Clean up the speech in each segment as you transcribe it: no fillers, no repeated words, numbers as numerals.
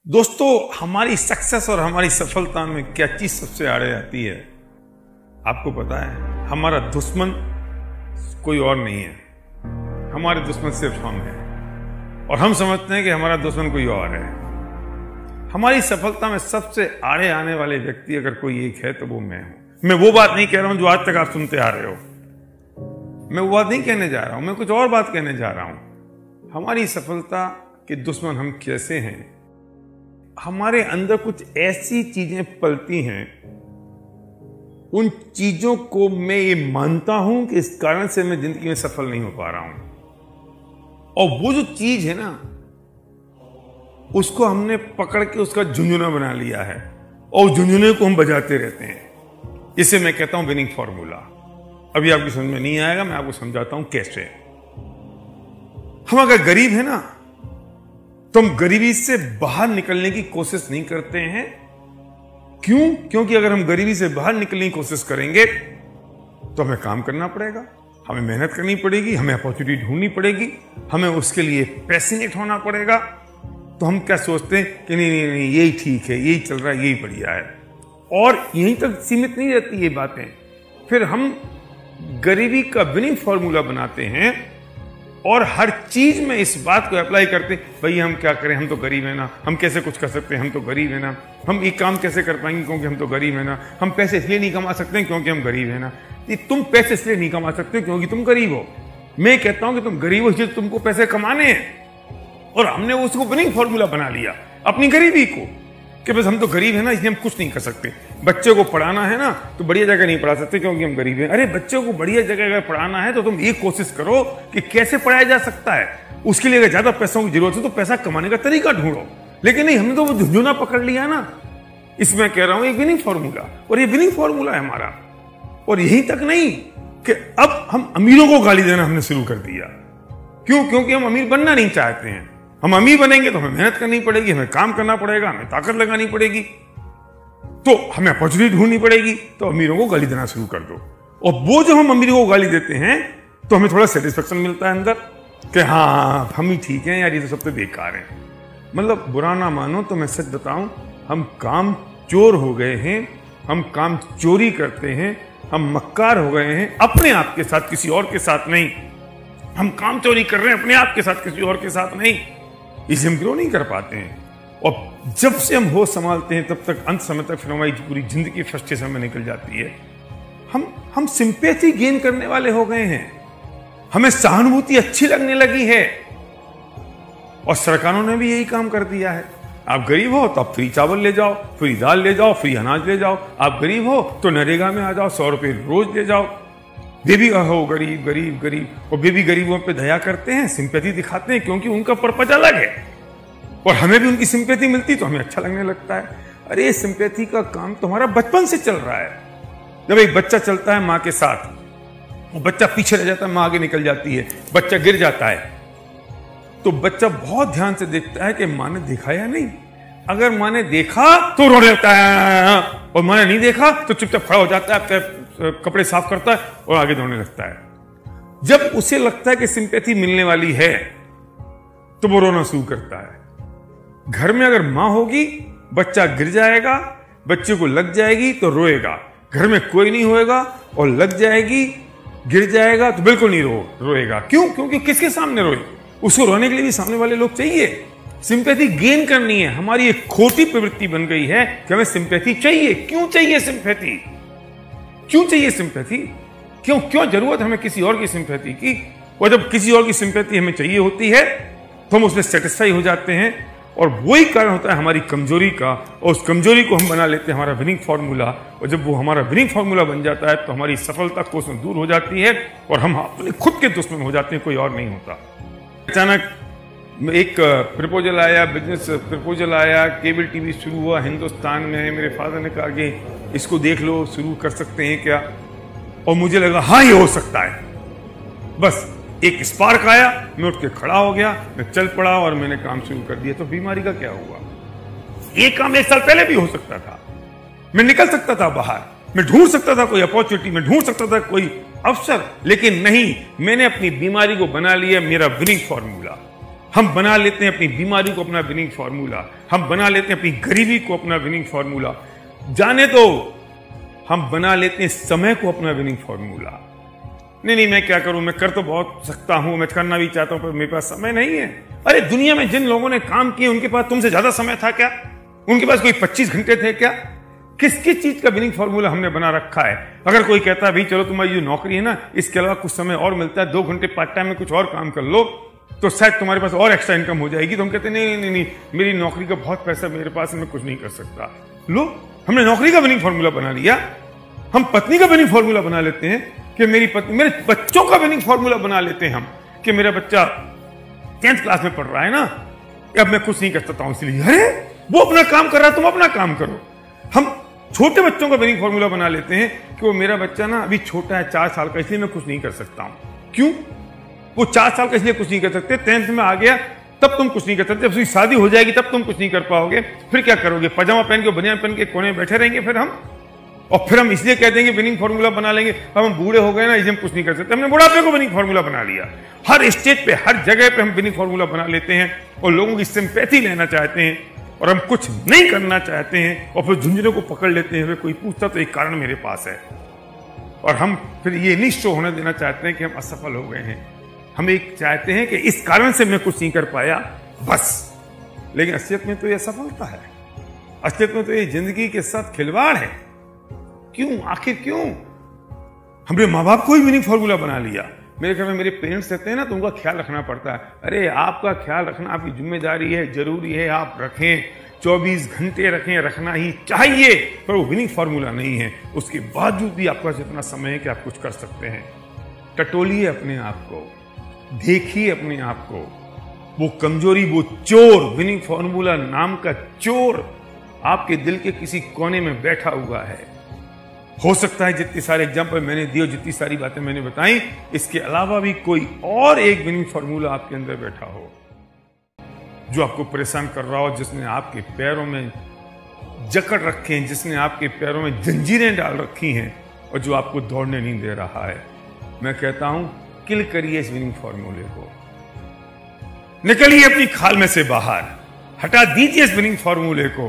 दोस्तों, हमारी सक्सेस और हमारी सफलता में क्या चीज सबसे आड़े आती है आपको पता है? हमारा दुश्मन कोई और नहीं है, हमारे दुश्मन सिर्फ हम हैं और हम समझते हैं कि हमारा दुश्मन कोई और है। हमारी सफलता में सबसे आड़े आने वाले व्यक्ति अगर कोई एक है तो वो मैं हूं। मैं वो बात नहीं कह रहा हूं जो आज तक आप सुनते आ रहे हो, मैं वो बात नहीं कहने जा रहा हूं, मैं कुछ और बात कहने जा रहा हूं। हमारी सफलता के दुश्मन हम कैसे हैं? हमारे अंदर कुछ ऐसी चीजें पलती हैं, उन चीजों को मैं ये मानता हूं कि इस कारण से मैं जिंदगी में सफल नहीं हो पा रहा हूं। और वो जो चीज है ना, उसको हमने पकड़ के उसका झुंझुना बना लिया है और झुंझुने को हम बजाते रहते हैं। इसे मैं कहता हूं विनिंग फॉर्मूला। अभी आपकी समझ में नहीं आएगा, मैं आपको समझाता हूं कैसे। हम अगर गरीब है ना तो हम गरीबी से बाहर निकलने की कोशिश नहीं करते हैं। क्यों? क्योंकि अगर हम गरीबी से बाहर निकलने की कोशिश करेंगे तो हमें काम करना पड़ेगा, हमें मेहनत करनी पड़ेगी, हमें अपॉर्चुनिटी ढूंढनी पड़ेगी, हमें उसके लिए पैशनेट होना पड़ेगा। तो हम क्या सोचते हैं कि नहीं, यही ठीक है, यही चल रहा है, यही बढ़िया है। और यहीं तक सीमित नहीं रहती ये बातें। फिर हम गरीबी का विनिंग फॉर्मूला बनाते हैं और हर चीज में इस बात को अप्लाई करते, भाई हम क्या करें, हम तो गरीब है ना, हम कैसे कुछ कर सकते हैं, हम तो गरीब है ना, हम एक काम कैसे कर पाएंगे क्योंकि हम तो गरीब है ना, हम पैसे इसलिए नहीं कमा सकते क्योंकि हम गरीब है ना। ये तुम पैसे इसलिए नहीं कमा सकते क्योंकि तुम गरीब हो। मैं कहता हूं कि तुम गरीब हो इसलिए तुमको पैसे कमाने हैं। और हमने उसको विनिंग फॉर्मूला बना लिया अपनी गरीबी को कि बस हम तो गरीब है ना इसलिए हम कुछ नहीं कर सकते। बच्चे को पढ़ाना है ना तो बढ़िया जगह नहीं पढ़ा सकते क्योंकि हम गरीब हैं। अरे बच्चों को बढ़िया जगह अगर पढ़ाना है तो तुम एक कोशिश करो कि कैसे पढ़ाया जा सकता है। उसके लिए अगर ज्यादा पैसों की जरूरत है तो पैसा कमाने का तरीका ढूंढो। लेकिन नहीं, हमने तो वो झुंझुना पकड़ लिया ना। इसमें कह रहा हूं एक विनिंग फॉर्मूला, और ये विनिंग फॉर्मूला है हमारा। और यही तक नहीं कि अब हम अमीरों को गाली देना हमने शुरू कर दिया। क्यों? क्योंकि हम अमीर बनना नहीं चाहते हैं। हम अमीर बनेंगे तो हमें मेहनत करनी पड़ेगी, हमें काम करना पड़ेगा, हमें ताकत लगानी पड़ेगी, तो हमें अपॉर्चुनिटी ढूंढनी पड़ेगी। तो अमीरों को गाली देना शुरू कर दो। और वो जब हम अमीरों को गाली देते हैं तो हमें थोड़ा सेटिस्फेक्शन मिलता है अंदर कि हाँ हम ही ठीक हैं यार, ये तो सब तो बेकार हैं। मतलब बुरा ना मानो तो मैं सच बताऊं, हम काम चोर हो गए हैं, हम काम चोरी करते हैं, हम मक्कार हो गए हैं अपने आप के साथ, किसी और के साथ नहीं। हम काम चोरी कर रहे हैं अपने आप के साथ, किसी और के साथ नहीं। इसे हम ग्रो नहीं कर पाते हैं। और जब से हम होश संभालते हैं तब तक अंत समय तक फिर हमारी पूरी जिंदगी फ्रस्ट्रेशन में निकल जाती है। हम सिंपैथी गेन करने वाले हो गए हैं, हमें सहानुभूति अच्छी लगने लगी है। और सरकारों ने भी यही काम कर दिया है। आप गरीब हो तो आप फ्री चावल ले जाओ, फ्री दाल ले जाओ, फ्री अनाज ले जाओ। आप गरीब हो तो नरेगा में आ जाओ, 100 रुपये रोज ले जाओ। वे भी हो गरीब गरीब गरीब, और वे भी गरीबों पे दया करते हैं, सिंपैथी दिखाते हैं क्योंकि उनका पर्पज अलग है। और हमें भी उनकी सिंपैथी मिलती तो हमें अच्छा लगने लगता है। अरे सिंपैथी का काम तो हमारा बचपन से चल रहा है। जब एक बच्चा चलता है माँ के साथ, वो बच्चा पीछे रह जाता है, माँ आगे निकल जाती है, बच्चा गिर जाता है तो बच्चा बहुत ध्यान से देखता है कि माँ ने देखा या नहीं। अगर माँ ने देखा तो रोने लगता है, और माँ ने नहीं देखा तो चुपचाप खड़ा हो जाता है, कपड़े साफ करता है और आगे दौड़ने लगता है। जब उसे लगता है कि सिंपैथी मिलने वाली है तो वो रोना शुरू करता है। घर में अगर मां होगी, बच्चा गिर जाएगा, बच्चे को लग जाएगी तो रोएगा। घर में कोई नहीं होएगा और लग जाएगी, गिर जाएगा तो बिल्कुल नहीं रोएगा। क्यों? क्योंकि किसके सामने रोए? उसको रोने के लिए भी सामने वाले लोग चाहिए। सिंपैथी गेन करनी है। हमारी एक खोटी प्रवृत्ति बन गई है कि हमें सिंपैथी चाहिए। क्यों चाहिए सिंपैथी? क्यों चाहिए सिंपैथी? क्यों जरूरत हमें किसी और की सिंपैथी की? और जब किसी और की सिंपैथी हमें चाहिए होती है तो हम उसमें सेटिस्फाई हो जाते हैं। और वही कारण होता है हमारी कमजोरी का, और उस कमजोरी को हम बना लेते हैं हमारा विनिंग फॉर्मूला। और जब वो हमारा विनिंग फॉर्मूला बन जाता है तो हमारी सफलता कोस में दूर हो जाती है और हम अपने खुद के दुश्मन हो जाते हैं, कोई और नहीं होता। अचानक एक प्रपोजल आया, बिजनेस प्रपोजल आया, केबल टीवी शुरू हुआ हिंदुस्तान में। मेरे फादर ने कहा कि इसको देख लो, शुरू कर सकते हैं क्या? और मुझे लगा हाँ ये हो सकता है। बस एक स्पार्क आया, मैं उठ के खड़ा हो गया, मैं चल पड़ा और मैंने काम शुरू कर दिया। तो बीमारी का क्या हुआ? ये काम 1 साल पहले भी हो सकता था। मैं निकल सकता था बाहर, मैं ढूंढ सकता था कोई अपॉर्चुनिटी, मैं ढूंढ सकता था कोई अवसर, लेकिन नहीं, मैंने अपनी बीमारी को बना लिया मेरा विनिंग फॉर्मूला। हम बना लेते हैं अपनी बीमारी को अपना विनिंग फॉर्मूला, हम बना लेते हैं अपनी गरीबी को अपना विनिंग फॉर्मूला, जाने दो हम बना लेते हैं समय को अपना विनिंग फॉर्मूला। नहीं मैं क्या करूं, मैं कर तो बहुत सकता हूं, मैं करना भी चाहता हूं, पर मेरे पास समय नहीं है। अरे दुनिया में जिन लोगों ने काम किए उनके पास तुमसे ज्यादा समय था क्या? उनके पास कोई 25 घंटे थे क्या? किस किस चीज का विनिंग फॉर्मूला हमने बना रखा है? अगर कोई कहता है भाई चलो तुम्हारी जो नौकरी है ना, इसके अलावा कुछ समय और मिलता है, 2 घंटे पार्ट टाइम में कुछ और काम कर लो तो शायद तुम्हारे पास और एक्स्ट्रा इनकम हो जाएगी, तो हम कहते नहीं, मेरी नौकरी का बहुत पैसा मेरे पास है, मैं कुछ नहीं कर सकता। लो, हमने नौकरी का विनिंग फॉर्मूला बना लिया। हम पत्नी का विनिंग फॉर्मूला बना लेते हैं कि मेरी पत्नी, मेरे बच्चों का विनिंग फॉर्मूला बना लेते हैं हम कि मेरा बच्चा 10th क्लास में पढ़ रहा है ना, अब मैं कुछ नहीं कर सकता हूं इसलिए। अरे वो अपना काम कर रहा है, तुम अपना काम करो। हम छोटे बच्चों का विनिंग फॉर्मूला बना लेते हैं कि वो मेरा बच्चा ना अभी छोटा है, 4 साल का, इसलिए मैं कुछ नहीं कर सकता हूं। क्यों? वो 4 साल का इसलिए कुछ नहीं कर सकते, 10th में आ गया तब तुम कुछ नहीं कर सकते, जब उसकी शादी हो जाएगी तब तुम कुछ नहीं कर पाओगे। फिर क्या करोगे? पजामा पहन के, बनियान पहन के कोने में बैठे रहेंगे फिर हम, और फिर हम इसलिए कह देंगे विनिंग फॉर्मूला बना लेंगे, अब हम बूढ़े हो गए ना इसलिए हम कुछ नहीं कर सकते। हमने बुढ़ापे को विनिंग फॉर्मूला बना लिया। हर स्टेज पे, हर जगह पे हम विनिंग फॉर्मूला बना लेते हैं और लोगों की सिंपैथी लेना चाहते हैं, और हम कुछ नहीं करना चाहते हैं और फिर झुंझुनों को पकड़ लेते हैं। कोई पूछता तो एक कारण मेरे पास है, और हम फिर ये नहीं शो होने देना चाहते हैं कि हम असफल हो गए हैं। हम एक चाहते हैं कि इस कारण से मैं कुछ नहीं कर पाया बस। लेकिन असलियत में तो ये असफलता है, असलियत में तो ये जिंदगी के साथ खिलवाड़ है। क्यों? आखिर क्यों? हमने माँ बाप को ही विनिंग फॉर्मूला बना लिया। मेरे घर में मेरे पेरेंट्स रहते हैं ना, तो उनका ख्याल रखना पड़ता है। अरे आपका ख्याल रखना आपकी जिम्मेदारी है, जरूरी है, आप रखें, 24 घंटे रखें, रखना ही चाहिए, पर वो विनिंग फॉर्मूला नहीं है। उसके बावजूद भी आपका जितना समय है कि आप कुछ कर सकते हैं। टटोलिए अपने आप को, देखिए अपने आप को। वो कमजोरी, वो चोर, विनिंग फॉर्मूला नाम का चोर आपके दिल के किसी कोने में बैठा हुआ है। हो सकता है जितने सारे एग्जाम्पल मैंने दिए, जितनी सारी बातें मैंने बताई, इसके अलावा भी कोई और एक विनिंग फॉर्मूला आपके अंदर बैठा हो जो आपको परेशान कर रहा हो, जिसने आपके पैरों में जकड़ रखे हैं, जिसने आपके पैरों में जंजीरें डाल रखी हैं और जो आपको दौड़ने नहीं दे रहा है। मैं कहता हूं किल करिए इस विनिंग फॉर्मूले को, निकलिए अपनी खाल में से बाहर, हटा दीजिए इस विनिंग फॉर्मूले को।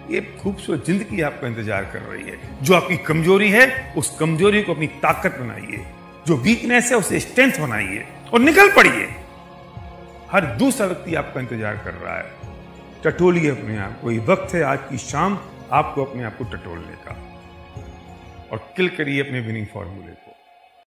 ये खूबसूरत जिंदगी आपका इंतजार कर रही है। जो आपकी कमजोरी है उस कमजोरी को अपनी ताकत बनाइए, जो वीकनेस है उसे स्ट्रेंथ बनाइए और निकल पड़िए। हर दूसरा व्यक्ति आपका इंतजार कर रहा है। टटोलिए अपने आप को। ये वक्त है आज की शाम आपको अपने आप को टटोलने का, और किल करिए अपने विनिंग फॉर्मूले को।